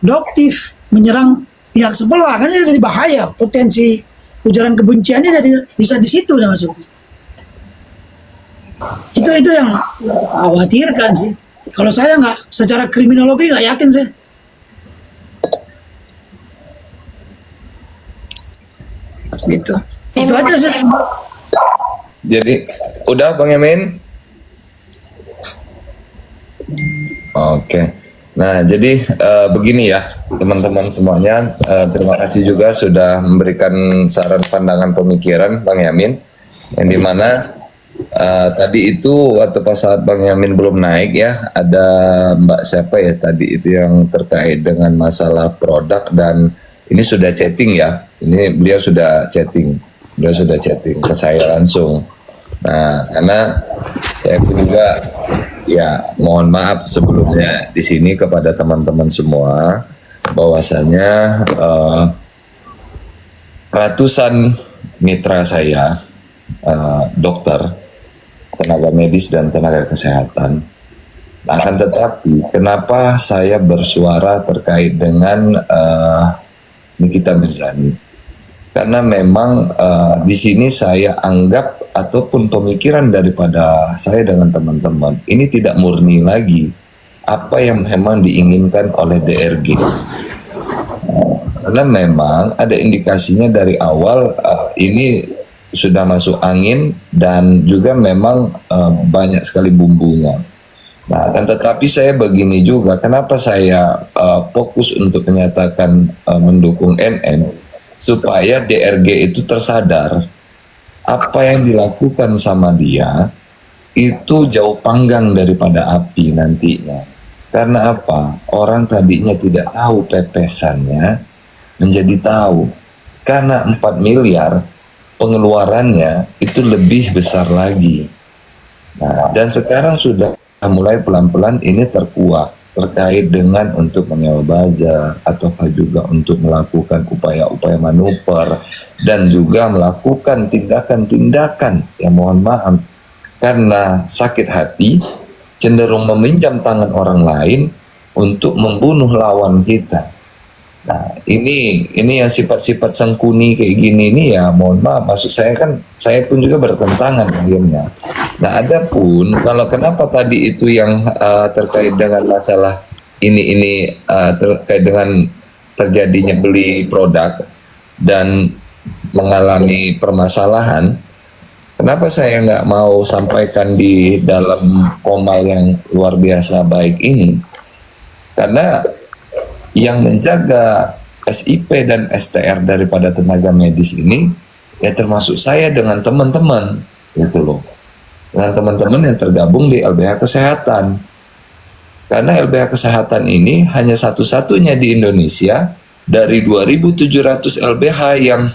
Doktif menyerang pihak sebelah, kan ini jadi bahaya, potensi ujaran kebenciannya jadi bisa di situ ya masuk. Itu yang khawatirkan sih. Kalau saya nggak, secara kriminologi nggak yakin sih. Gitu. Itu aja sih. Jadi udah Bang Yamin? Oke. Nah, jadi begini ya teman-teman semuanya, terima kasih juga sudah memberikan saran pandangan pemikiran Bang Yamin, yang dimana tadi itu waktu pas saat Bang Yamin belum naik ya, ada Mbak siapa ya tadi itu yang terkait dengan masalah produk, dan ini sudah chatting ya, ini beliau sudah chatting ke saya langsung. Nah, karena saya pun juga ya mohon maaf sebelumnya di sini kepada teman-teman semua, bahwasanya ratusan mitra saya, dokter, tenaga medis dan tenaga kesehatan. Akan tetapi kenapa saya bersuara terkait dengan Nikita Mirzani? Karena memang di sini saya anggap ataupun pemikiran daripada saya dengan teman-teman ini tidak murni lagi apa yang memang diinginkan oleh DRG. Karena memang ada indikasinya dari awal ini sudah masuk angin dan juga memang banyak sekali bumbunya. Nah, akan tetapi saya begini juga, kenapa saya fokus untuk menyatakan mendukung NN, supaya DRG itu tersadar apa yang dilakukan sama dia itu jauh panggang daripada api nantinya. Karena apa? Orang tadinya tidak tahu pepesannya menjadi tahu. Karena 4 miliar pengeluarannya itu lebih besar lagi. Nah, dan sekarang sudah mulai pelan-pelan ini terkuak terkait dengan untuk menyewa buzzer ataukah juga untuk melakukan upaya-upaya manuver dan juga melakukan tindakan-tindakan yang mohon maaf karena sakit hati cenderung meminjam tangan orang lain untuk membunuh lawan kita. Nah, ini yang sifat-sifat sengkuni kayak gini ini ya mohon maaf, maksud saya kan saya pun juga bertentangan akhirnya. Nah, adapun kalau kenapa tadi itu yang terkait dengan masalah ini terkait dengan terjadinya beli produk dan mengalami permasalahan, kenapa saya nggak mau sampaikan di dalam komal yang luar biasa baik ini? Karena yang menjaga SIP dan STR daripada tenaga medis ini ya termasuk saya dengan teman-teman gitu loh, dengan teman-teman yang tergabung di LBH Kesehatan. Karena LBH Kesehatan ini hanya satu-satunya di Indonesia dari 2.700 LBH yang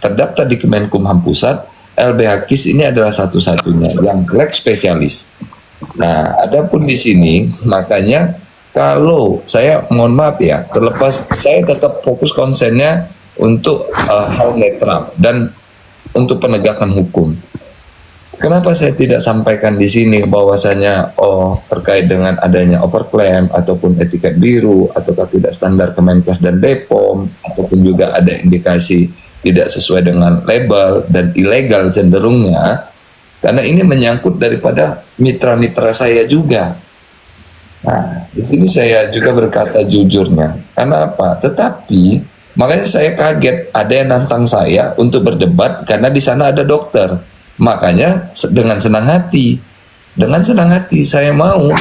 terdaftar di Kemenkumham Pusat, LBH KIS ini adalah satu-satunya yang leg spesialis. Nah, adapun di sini makanya kalau saya mohon maaf ya, terlepas saya tetap fokus konsennya untuk hal netral dan untuk penegakan hukum. Kenapa saya tidak sampaikan di sini bahwasanya terkait dengan adanya overclaim ataupun etiket biru ataukah tidak standar Kemenkes dan BPOM ataupun juga ada indikasi tidak sesuai dengan label dan ilegal cenderungnya, karena ini menyangkut daripada mitra-mitra saya juga. Nah, di sini saya juga berkata jujurnya. Karena apa? Tetapi makanya saya kaget ada yang nantang saya untuk berdebat karena di sana ada dokter. Makanya dengan senang hati saya mau.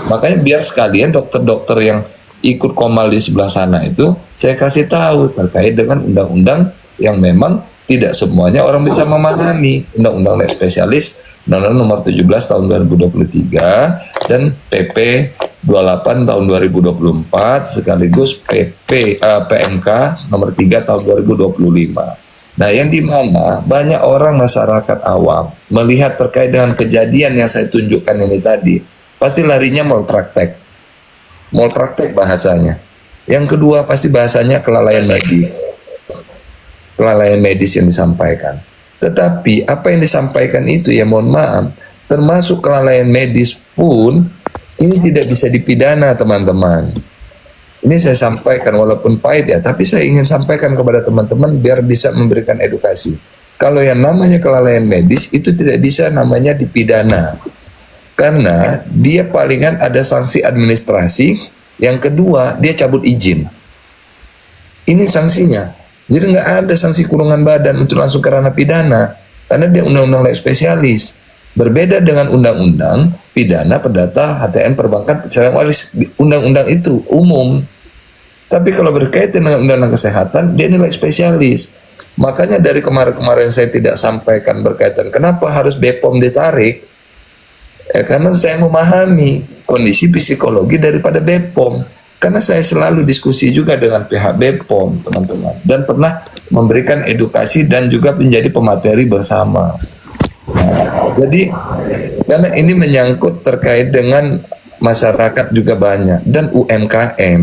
Makanya biar sekalian dokter-dokter yang ikut komal di sebelah sana itu saya kasih tahu terkait dengan undang-undang yang memang tidak semuanya orang bisa memahami. Undang-undang spesialis Undang-Undang Nomor 17 Tahun 2023 dan PP 28 Tahun 2024 sekaligus PMK Nomor 3 Tahun 2025. Nah, yang dimana banyak orang masyarakat awam melihat terkait dengan kejadian yang saya tunjukkan ini tadi, pasti larinya malpraktek bahasanya. Yang kedua pasti bahasanya kelalaian medis yang disampaikan. Tetapi apa yang disampaikan itu ya mohon maaf, termasuk kelalaian medis pun Ini tidak bisa dipidana, teman-teman. Ini saya sampaikan walaupun pahit ya, tapi saya ingin sampaikan kepada teman-teman biar bisa memberikan edukasi. Kalau yang namanya kelalaian medis itu tidak bisa namanya dipidana. Karena dia palingan ada sanksi administrasi, yang kedua dia cabut izin. Ini sanksinya. Jadi nggak ada sanksi kurungan badan untuk langsung ke ranah pidana, karena dia undang-undang lex spesialis. Berbeda dengan undang-undang pidana, perdata, HTN, perbankan, perceraian waris. Undang-undang itu umum. Tapi kalau berkaitan dengan undang-undang kesehatan, dia nilai spesialis. Makanya dari kemarin-kemarin saya tidak sampaikan berkaitan kenapa harus BPOM ditarik. Ya, karena saya memahami kondisi psikologi daripada BPOM. Karena saya selalu diskusi juga dengan pihak BPOM, teman-teman. Dan pernah memberikan edukasi dan juga menjadi pemateri bersama. Nah, jadi karena ini menyangkut terkait dengan masyarakat juga banyak dan UMKM.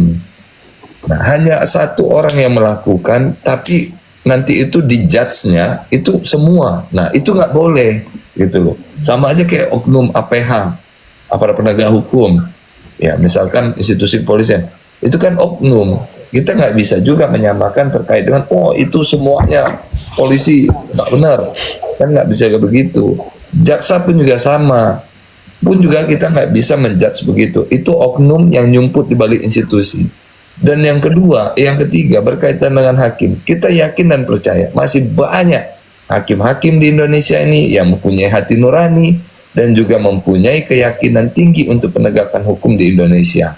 Nah, hanya satu orang yang melakukan, tapi nanti itu dijudge-nya itu semua. Nah, itu nggak boleh gitu loh. Sama aja kayak oknum APH, aparat penegak hukum. Ya, misalkan institusi kepolisian, itu kan oknum. Kita nggak bisa juga menyamakan terkait dengan itu semuanya polisi, nggak benar. Kan nggak bisa begitu. Jaksa pun juga sama. Pun juga kita nggak bisa menjudge begitu. Itu oknum yang nyumput di balik institusi. Dan yang kedua, yang ketiga berkaitan dengan hakim. Kita yakin dan percaya masih banyak hakim-hakim di Indonesia ini yang mempunyai hati nurani dan juga mempunyai keyakinan tinggi untuk penegakan hukum di Indonesia.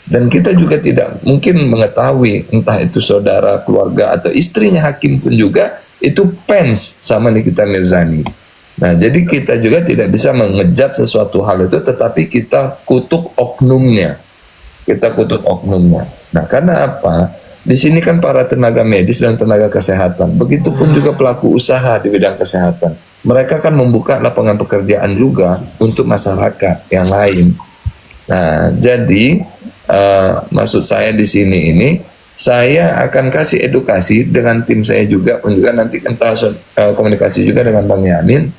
Dan kita juga tidak mungkin mengetahui entah itu saudara, keluarga atau istrinya hakim pun juga itu fans sama Nikita Mirzani. Nah, jadi kita juga tidak bisa mengejat sesuatu hal itu, tetapi kita kutuk oknumnya. Kita kutuk oknumnya. Nah, karena apa? Di sini kan para tenaga medis dan tenaga kesehatan, begitupun juga pelaku usaha di bidang kesehatan. Mereka kan membuka lapangan pekerjaan juga untuk masyarakat yang lain. Nah, jadi maksud saya di sini ini, saya akan kasih edukasi dengan tim saya juga, pun juga nanti entah komunikasi juga dengan Bang Yamin,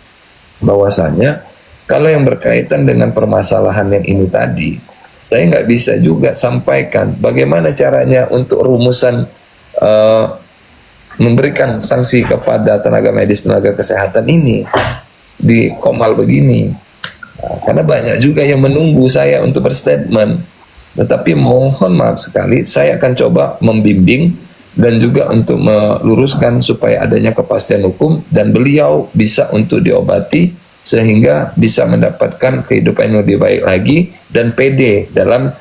bahwasanya kalau yang berkaitan dengan permasalahan yang ini tadi, saya nggak bisa juga sampaikan bagaimana caranya untuk rumusan memberikan sanksi kepada tenaga medis, tenaga kesehatan ini di Komal begini. Nah, karena banyak juga yang menunggu saya untuk berstatement. Tetapi mohon maaf sekali, saya akan coba membimbing dan juga untuk meluruskan supaya adanya kepastian hukum dan beliau bisa untuk diobati sehingga bisa mendapatkan kehidupan yang lebih baik lagi dan pede dalam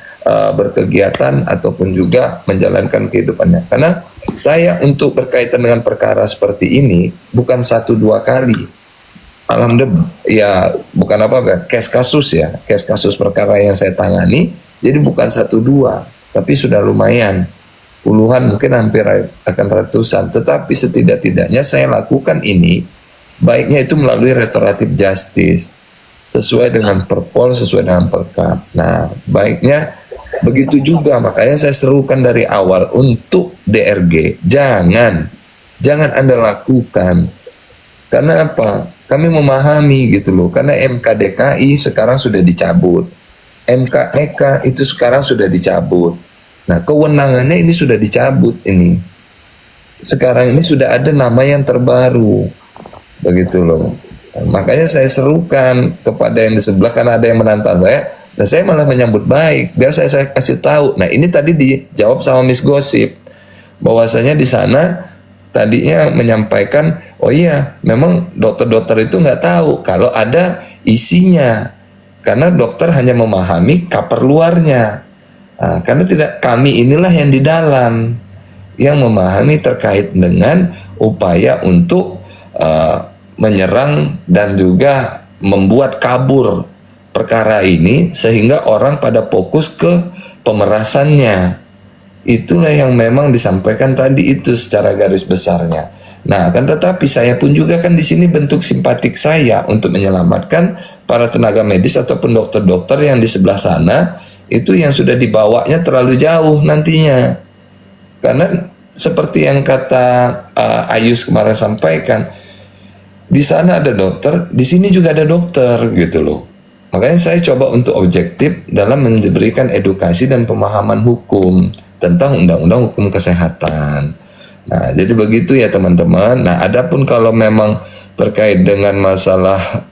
berkegiatan ataupun juga menjalankan kehidupannya. Karena saya untuk berkaitan dengan perkara seperti ini bukan 1-2 kali. Alhamdulillah ya, bukan apa-apa, case kasus perkara yang saya tangani, jadi bukan 1-2, tapi sudah lumayan puluhan, mungkin hampir akan ratusan. Tetapi setidak-tidaknya saya lakukan ini baiknya itu melalui restoratif justice sesuai dengan perpol, sesuai dengan perkap. Nah, baiknya begitu juga, makanya saya serukan dari awal untuk DRG jangan Anda lakukan. Karena apa? Kami memahami gitu loh, karena MKDKI sekarang sudah dicabut, MKEK itu sekarang sudah dicabut. Nah, kewenangannya ini sudah dicabut ini. Sekarang ini sudah ada nama yang terbaru. Begitu loh. Nah, makanya saya serukan kepada yang di sebelah, karena ada yang menantang saya, dan saya malah menyambut baik. Biar saya kasih tahu. Nah, ini tadi dijawab sama Miss Gosip, bahwasanya di sana tadinya menyampaikan, oh iya, memang dokter-dokter itu nggak tahu kalau ada isinya, karena dokter hanya memahami cover luarnya. Nah, karena tidak, kami inilah yang di dalam yang memahami terkait dengan upaya untuk menyerang dan juga membuat kabur perkara ini sehingga orang pada fokus ke pemerasannya. Itulah yang memang disampaikan tadi itu secara garis besarnya. Nah, akan tetapi saya pun juga kan di sini bentuk simpatik saya untuk menyelamatkan para tenaga medis ataupun dokter-dokter yang di sebelah sana itu yang sudah dibawanya terlalu jauh nantinya. Karena seperti yang kata Ayus kemarin sampaikan, di sana ada dokter, di sini juga ada dokter gitu loh. Makanya saya coba untuk objektif dalam memberikan edukasi dan pemahaman hukum tentang undang-undang hukum kesehatan. Nah, jadi begitu ya teman-teman. Nah, adapun kalau memang terkait dengan masalah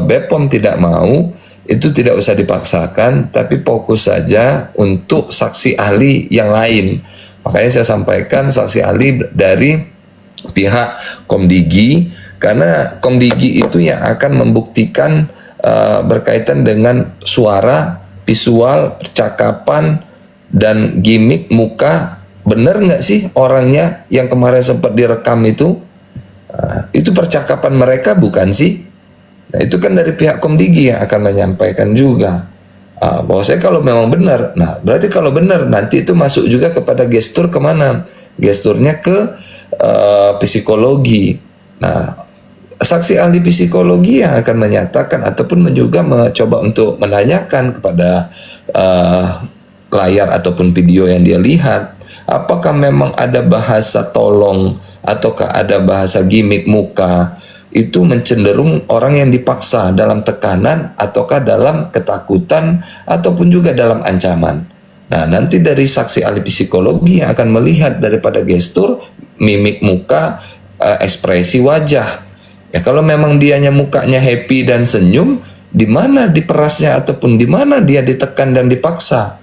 BPOM tidak mau, itu tidak usah dipaksakan, tapi fokus saja untuk saksi ahli yang lain. Makanya saya sampaikan saksi ahli dari pihak Komdigi, karena Komdigi itu yang akan membuktikan berkaitan dengan suara, visual, percakapan, dan gimmick muka. Benar nggak sih orangnya yang kemarin sempat direkam itu? Itu percakapan mereka bukan sih? Nah, itu kan dari pihak Komdigi yang akan menyampaikan juga. Bahwa saya kalau memang benar, nah berarti kalau benar nanti itu masuk juga kepada gestur kemana? Gesturnya ke psikologi. Nah, saksi ahli psikologi yang akan menyatakan ataupun juga mencoba untuk menanyakan kepada layar ataupun video yang dia lihat, apakah memang ada bahasa tolong ataukah ada bahasa gimmick muka, itu mencenderung orang yang dipaksa dalam tekanan ataukah dalam ketakutan ataupun juga dalam ancaman. Nah, nanti dari saksi ahli psikologi yang akan melihat daripada gestur, mimik muka, ekspresi wajah. Ya, kalau memang dianya mukanya happy dan senyum, di mana diperasnya ataupun di mana dia ditekan dan dipaksa.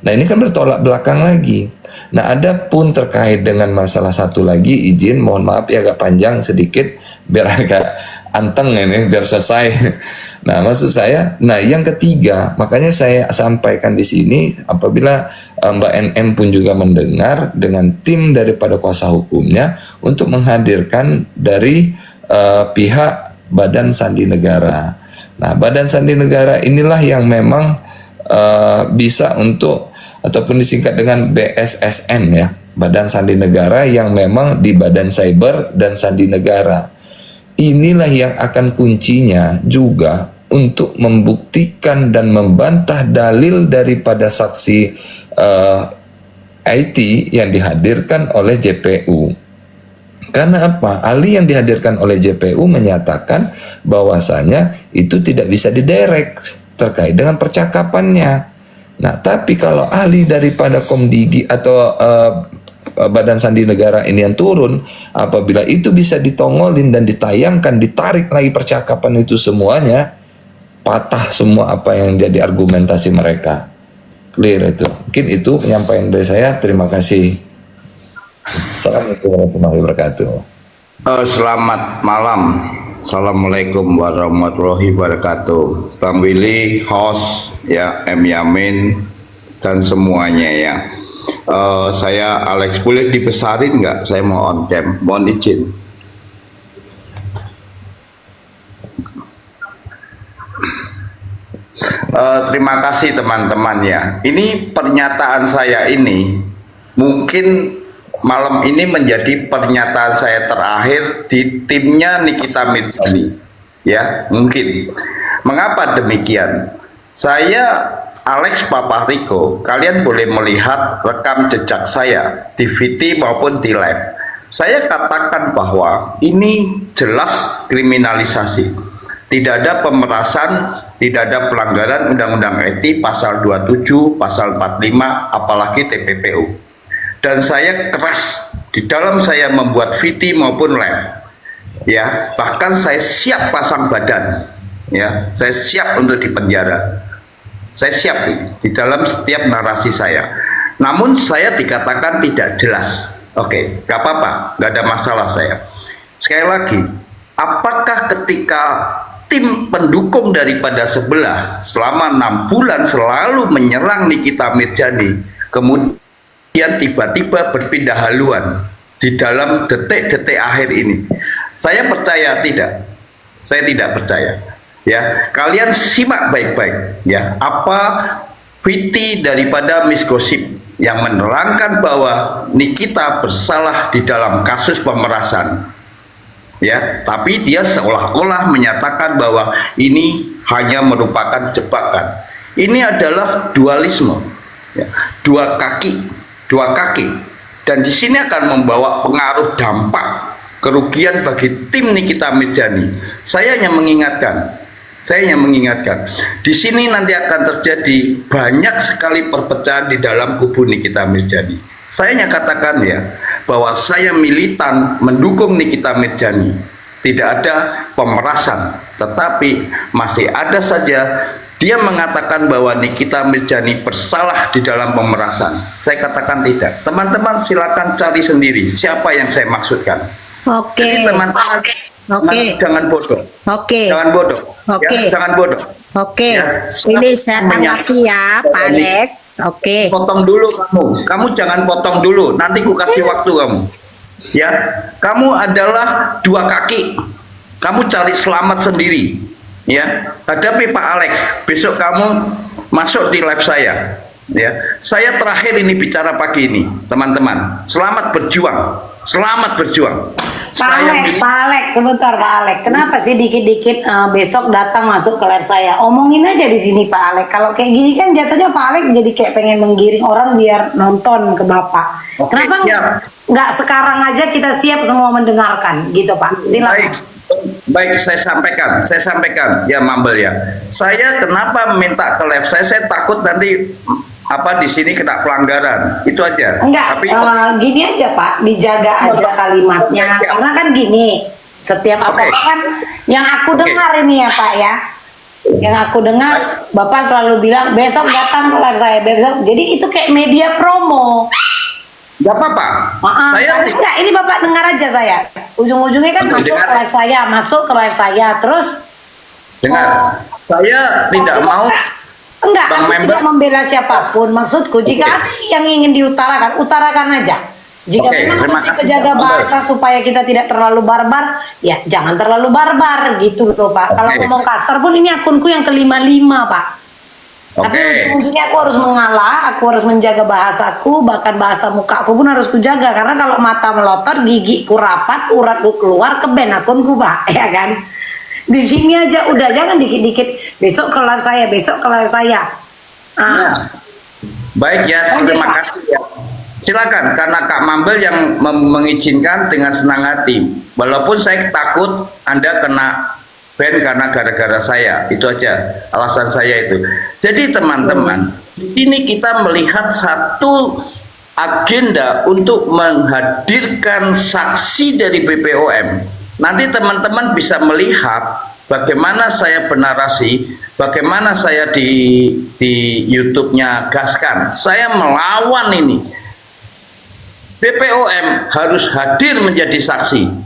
Nah, ini kan bertolak belakang lagi. Nah, ada pun terkait dengan masalah satu lagi, izin mohon maaf ya agak panjang sedikit biar agak anteng ini biar selesai. Nah, maksud saya, nah yang ketiga, makanya saya sampaikan di sini apabila Mbak NM pun juga mendengar dengan tim daripada kuasa hukumnya untuk menghadirkan dari pihak Badan Sandi Negara. Nah, Badan Sandi Negara inilah yang memang bisa untuk ataupun disingkat dengan BSSN ya, Badan Sandi Negara yang memang di Badan Cyber dan Sandi Negara. Inilah yang akan kuncinya juga untuk membuktikan dan membantah dalil daripada saksi IT yang dihadirkan oleh JPU. Karena apa? Ahli yang dihadirkan oleh JPU menyatakan bahwasanya itu tidak bisa didirect terkait dengan percakapannya. Nah, tapi kalau ahli daripada Komdigi atau Badan Sandi Negara ini yang turun, apabila itu bisa ditongolin dan ditayangkan, ditarik lagi percakapan itu semuanya, patah semua apa yang jadi argumentasi mereka. Clear itu. Mungkin itu penyampaian dari saya. Terima kasih. Assalamualaikum warahmatullahi wabarakatuh. Selamat malam. Assalamualaikum warahmatullahi wabarakatuh. Bang Willy, host ya, M Yamin dan semuanya ya. Saya Alex, boleh dibesarin nggak? Saya mau on cam, mohon izin. Terima kasih teman-teman ya. Ini pernyataan saya ini mungkin malam ini menjadi pernyataan saya terakhir di timnya Nikita Mirzani ya, mungkin. Mengapa demikian? Saya Alex Papariko, kalian boleh melihat rekam jejak saya di VT maupun di live. Saya katakan bahwa ini jelas kriminalisasi. Tidak ada pemerasan, tidak ada pelanggaran Undang-Undang IT pasal 27, pasal 45, apalagi TPPU. Dan saya keras di dalam saya membuat VT maupun live ya, bahkan saya siap pasang badan ya, saya siap untuk dipenjara, saya siap di dalam setiap narasi saya. Namun saya dikatakan tidak jelas. Oke, gak apa-apa, gak ada masalah saya. Sekali lagi, apakah ketika tim pendukung daripada sebelah selama 6 bulan selalu menyerang Nikita Mirzani, kemudian tiba-tiba berpindah haluan di dalam detik-detik akhir ini? Saya percaya tidak. Saya tidak percaya. Ya, kalian simak baik-baik ya apa VT daripada Miss Gosip yang menerangkan bahwa Nikita bersalah di dalam kasus pemerasan. Ya, tapi dia seolah-olah menyatakan bahwa ini hanya merupakan jebakan. Ini adalah dualisme. Ya, dua kaki, dan di sini akan membawa pengaruh dampak kerugian bagi tim Nikita Mirzani. Saya hanya mengingatkan, Saya hanya mengingatkan, di sini nanti akan terjadi banyak sekali perpecahan di dalam kubu Nikita Mirzani. Saya hanya katakan ya, bahwa saya militan mendukung Nikita Mirzani. Tidak ada pemerasan, tetapi masih ada saja dia mengatakan bahwa Nikita Mirzani bersalah di dalam pemerasan. Saya katakan tidak. Teman-teman silakan cari sendiri siapa yang saya maksudkan. Oke. Jadi teman-teman jangan bodoh. Oke. Jangan bodoh. Oke. Ya, jangan bodoh. Oke. Ya, Ini saya tanggapi ya, Pak Alex. Oke. Potong dulu kamu. Kamu jangan potong dulu. Nanti ku kasih waktu kamu. Ya, kamu adalah dua kaki. Kamu cari selamat sendiri. Ya, hadapi Pak Alex. Besok kamu masuk di live saya. Ya, saya terakhir ini bicara pagi ini, teman-teman. Selamat berjuang. Selamat berjuang. Pak Alex, sebentar Pak Alex. Kenapa sih dikit-dikit besok datang masuk ke live saya? Omongin aja di sini Pak Alex. Kalau kayak gini kan jatuhnya Pak Alex jadi kayak pengen menggiring orang biar nonton ke Bapak. Oke, Kenapa nggak sekarang aja kita siap semua mendengarkan gitu Pak? Silakan. Baik, saya sampaikan ya Mambel ya. Saya kenapa minta ke live saya takut nanti di sini kena pelanggaran, itu aja. Enggak, tapi gini aja Pak, dijaga aja kalimatnya. Karena kan gini, setiap apa kan yang aku dengar ini ya Pak ya, yang aku dengar Bapak selalu bilang besok datang ke live saya besok. Jadi itu kayak media promo. Gak apa-apa. Saya enggak, ini Bapak dengar aja saya. Ujung-ujungnya kan masuk ke live saya, terus dengar. Saya tidak mau. Enggak, aku tidak membela siapapun. Maksudku, jika ada yang ingin diutarakan, utarakan aja. Jika memang kita jaga bahasa supaya kita tidak terlalu barbar, ya jangan terlalu barbar gitu loh Pak. Kalau ngomong kasar pun ini akunku yang ke-55 Pak. Tapi ujung-ujungnya aku harus mengalah, aku harus menjaga bahasaku, bahkan bahasa mukaku pun harus kujaga. Karena kalau mata melotot, gigiku rapat, uratku keluar, keben akunku Pak, ya kan? Di sini aja udah, jangan dikit-dikit besok ke live saya, besok ke live saya. Baik ya, terima kasih ya. Silakan, karena Kak Mambel yang mengizinkan dengan senang hati. Walaupun saya takut Anda kena ban karena gara-gara saya, itu aja alasan saya itu. Jadi teman-teman, di sini kita melihat satu agenda untuk menghadirkan saksi dari BPOM. Nanti teman-teman bisa melihat bagaimana saya bernarasi, bagaimana saya di YouTube-nya Gaskan. Saya melawan ini. BPOM harus hadir menjadi saksi.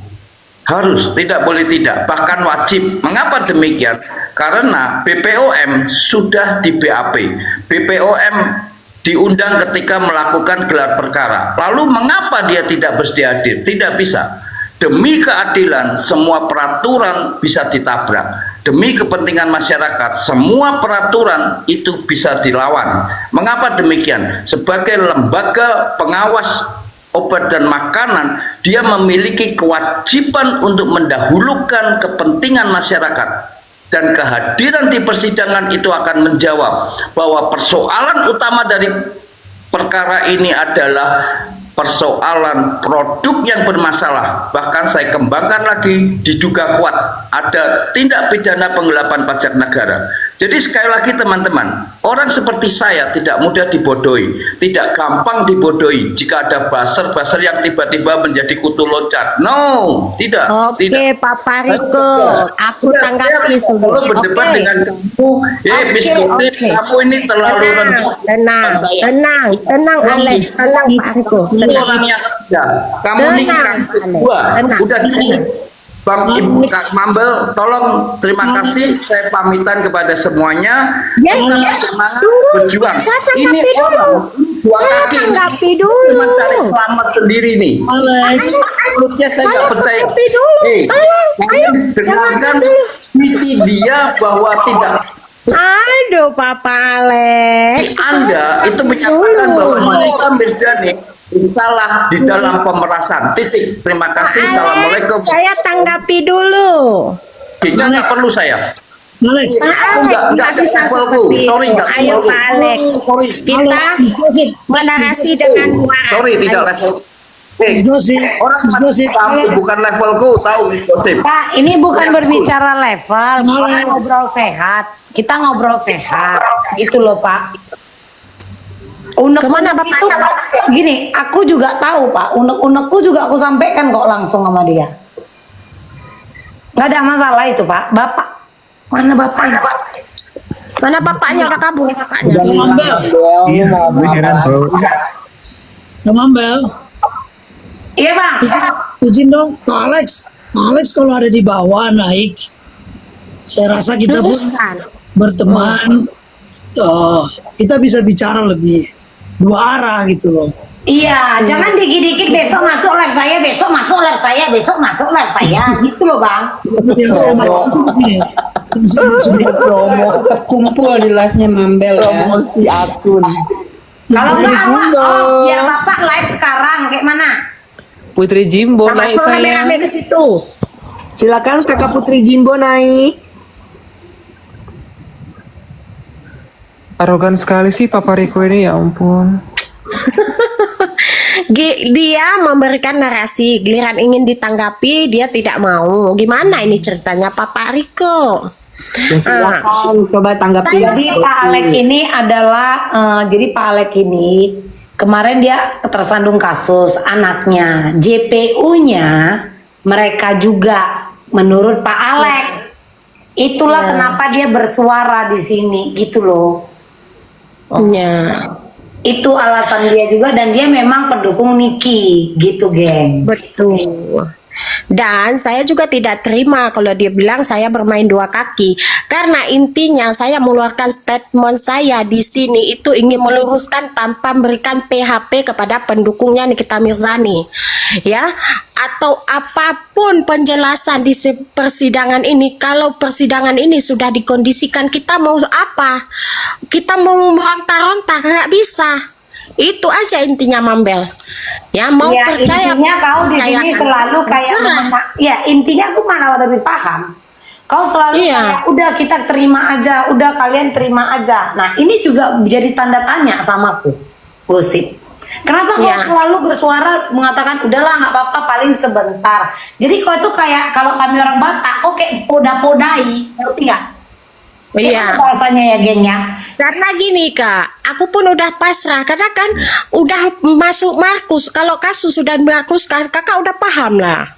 Harus, tidak boleh tidak, bahkan wajib. Mengapa demikian? Karena BPOM sudah di BAP. BPOM diundang ketika melakukan gelar perkara. Lalu mengapa dia tidak bersedia hadir? Tidak bisa. Demi keadilan, semua peraturan bisa ditabrak. Demi kepentingan masyarakat, semua peraturan itu bisa dilawan. Mengapa demikian? Sebagai lembaga pengawas obat dan makanan, dia memiliki kewajiban untuk mendahulukan kepentingan masyarakat. Dan kehadiran di persidangan itu akan menjawab bahwa persoalan utama dari perkara ini adalah persoalan produk yang bermasalah. Bahkan saya kembangkan lagi, diduga kuat ada tindak pidana penggelapan pajak negara. Jadi sekali lagi teman-teman, orang seperti saya tidak mudah dibodohi, tidak gampang dibodohi jika ada buzzer-buzzer yang tiba-tiba menjadi kutu loncat. No, tidak. Oke, Pak Pariko, aku tanggapi sudah. Kalau berdebat dengan kamu, Miss Gosip, kamu ini terlalu rendah. Tenang, Alex, tenang Pak Pariko. Orangnya kamu ini kedua, udah cukup. Bang Ibu Kak Mambel, tolong terima kasih, saya pamitan kepada semuanya. Tetap semangat berjuang. Ini orang dua kaki cuma cari selamat sendiri nih. Mulutnya saya nggak percaya. Dengarkan miti dia bahwa tidak. Aduh, Papa Alex. Anda itu menyatakan bahwa Nikita Mirzani salah di dalam pemerasan. Titik. Terima kasih. Assalamualaikum. Saya tanggapi dulu. Nggak perlu saya. Alex, enggak bisa seperti. Sorry, enggak. Ayo Pak Alex. Kita menarasi dengan waras. Sorry, tidak level. Miss Gosip, Orang Miss Gosip. kamu bukan levelku, tahu Miss Gosip. Pak, ini bukan berbicara level, kita ngobrol sehat. Kita ngobrol sehat, gitu loh Pak. Kemana Unek-unek Bapak? itu, gini, aku juga tahu Pak. Unek-unekku juga aku sampaikan kok langsung sama dia. Nggak ada masalah itu Pak. Bapak, mana bapaknya? Mana bapaknya? Udah kabur bapaknya. Udah bilang Mambel. Bel, lu mau Gue heran apa? bro. Ya Mambel, Iya Bang. izin dong Pak Alex. Pak Alex kalau ada di bawah naik, saya rasa kita pun berteman. Kita bisa bicara lebih dua arah gitu loh. Iya, jangan dikit-dikit besok masuk live saya, besok masuk live saya, besok masuk live saya, gitu loh Bang. Yang saya maksud ini, Promo terkumpul di live-nya Mambel ya. Promosi akun. Kalau enggak awak, biar Bapak live sekarang, kayak mana? Putri Jimbo Sama naik suara saya. rame-rame di situ. Silakan Kakak Putri Jimbo naik. Arogan sekali sih Papa Riko ini, ya ampun. Dia memberikan narasi, giliran ingin ditanggapi dia tidak mau. Gimana ini ceritanya Papa Riko? Ya, silakan coba tanggapi. Jadi Pak Alek ini adalah, jadi Pak Alek ini kemarin dia tersandung kasus anaknya, JPU-nya mereka juga menurut Pak Alek. Itulah kenapa dia bersuara di sini, gitu loh. Ya, Itu alasan dia juga dan dia memang pendukung Niki, gitu geng. betul. Dan saya juga tidak terima kalau dia bilang saya bermain dua kaki. Karena intinya saya mengeluarkan statement saya di sini itu ingin meluruskan tanpa memberikan PHP kepada pendukungnya Nikita Mirzani. Ya, atau apapun penjelasan di persidangan ini, kalau persidangan ini sudah dikondisikan, kita mau apa? Kita mau meronta-ronta, nggak bisa. Itu aja intinya Mambel. Ya mau Ya, percaya. intinya kau di sini percayakan. selalu kayak Terserah. ya intinya aku mana lebih paham. Kau selalu Iya. kayak udah kita terima aja, udah kalian terima aja. Nah ini juga jadi tanda tanya sama aku, Gosip. Kenapa kau Iya. selalu bersuara mengatakan udahlah nggak apa-apa paling sebentar. Jadi kau itu kayak kalau kami orang Batak, kau kayak poda-podai, ngerti nggak? Iya. Bahasanya ya geng ya. Karena gini Kak, aku pun udah pasrah karena kan udah masuk Markus. Kalau kasus sudah Markus, Kakak udah paham lah.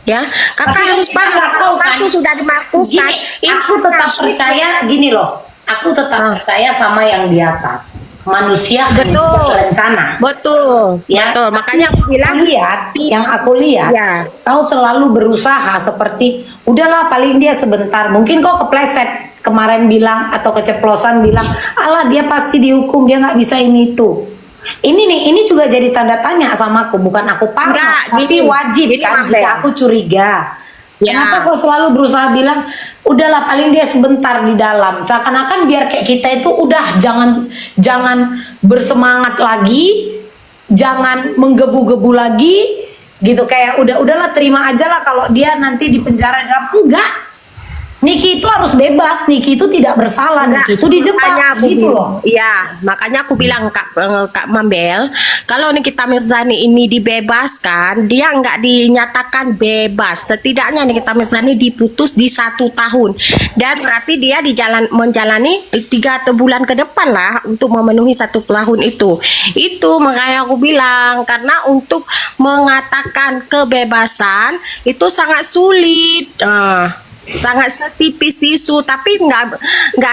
Ya, Kakak Tapi harus kita paham nggak kalau tahu kan. kasus sudah dimarkus kan. Aku tetap percaya gini loh. Aku tetap percaya sama yang di atas. Manusia hanya Betul. bisa berencana. Betul, Ya, betul. Makanya aku bilang yang aku lihat, Ya. kau selalu berusaha seperti udahlah paling dia sebentar. Mungkin kau kepleset kemarin bilang atau keceplosan bilang, alah dia pasti dihukum, dia nggak bisa ini itu. Ini nih, ini juga jadi tanda tanya sama aku, bukan aku parno, Enggak, tapi gini, wajib gini, kan Mambel. jika aku curiga. Ya. Kenapa kau selalu berusaha bilang, udahlah paling dia sebentar di dalam. Seakan-akan biar kayak kita itu udah jangan bersemangat lagi, jangan menggebu-gebu lagi, gitu kayak udahlah terima aja lah kalau dia nanti di penjara. Enggak. Niki itu harus bebas, Niki itu tidak bersalah, Niki itu dijebak Makanya aku gitu bilang, loh. Iya, makanya aku bilang Kak Mambel, kalau Nikita Mirzani ini dibebaskan, dia nggak dinyatakan bebas. Setidaknya Nikita Mirzani diputus di 1 tahun, dan berarti dia menjalani 3 bulan ke depan lah untuk memenuhi 1 tahun itu. Itu makanya aku bilang karena untuk mengatakan kebebasan itu sangat sulit. Sangat setipis tisu, tapi nggak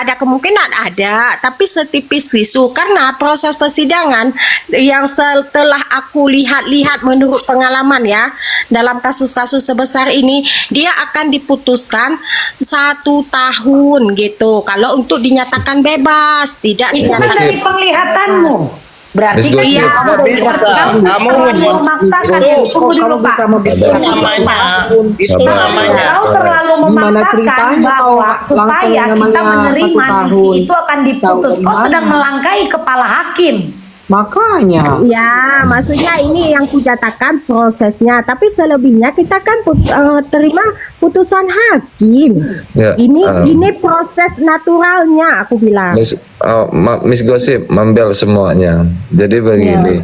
ada kemungkinan ada, tapi setipis tisu karena proses persidangan yang setelah aku lihat menurut pengalaman ya dalam kasus-kasus sebesar ini dia akan diputuskan 1 tahun gitu kalau untuk dinyatakan bebas, tidak Itu kan dinyatakan dari penglihatanmu. Berarti Miss kan Gosip. kamu terlalu memaksakan ya. Tunggu dulu Pak. Itu namanya Kau terlalu memaksakan ceritanya kau bahwa supaya langsung yang kita namanya menerima 1 tahun. Niki itu akan diputus. Tahu Kau sedang gimana? melangkai kepala hakim. Makanya. Ya, maksudnya ini yang kujatakan prosesnya, tapi selebihnya kita kan terima putusan hakim. Ya, Ini proses naturalnya, aku bilang. Miss Gosip, Mambel semuanya. Jadi begini,